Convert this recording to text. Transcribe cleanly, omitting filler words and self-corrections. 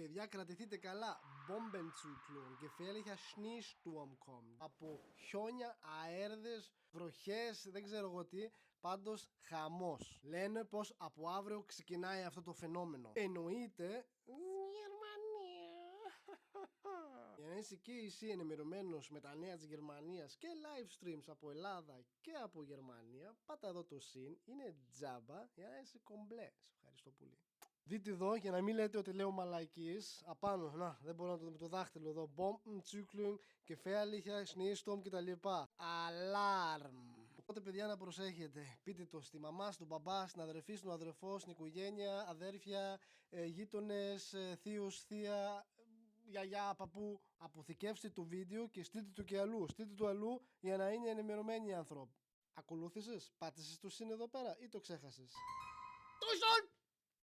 Παιδιά, κρατηθείτε καλά. Bombenzyklen, gefährlicher Schneesturm kommt. Από χιόνια, αέρδες, βροχές, δεν ξέρω εγώ τι. Πάντως χαμός. Λένε πως από αύριο ξεκινάει αυτό το φαινόμενο. Εννοείται Γερμανία. Για να είσαι και εσύ ενημερωμένος με τα νέα της Γερμανίας και live streams από Ελλάδα και από Γερμανία, πάτα εδώ το συν, είναι τζάμπα για να είσαι κομπλέ. Σε ευχαριστώ πολύ. Δείτε εδώ για να μην λέτε ότι λέω μαλαϊκίες. Απάνω, να, δεν μπορώ να το δω με το δάχτυλο εδώ. Bombenzyklen, gefährlicher Schneesturm κτλ. Alarm. Οπότε, παιδιά, να προσέχετε. Πείτε το στη μαμά, στον μπαμπά, στην αδερφή, στον αδερφό, στην οικογένεια, αδέρφια, γείτονες, θείους, θεία, γιαγιά, παππού. Αποθηκεύστε το βίντεο και στείλτε το και αλλού. Στείλτε το αλλού για να είναι ενημερωμένοι οι άνθρωποι. Ακολούθησες, πάτησες το συν εδώ πέρα ή το ξέχασες? Το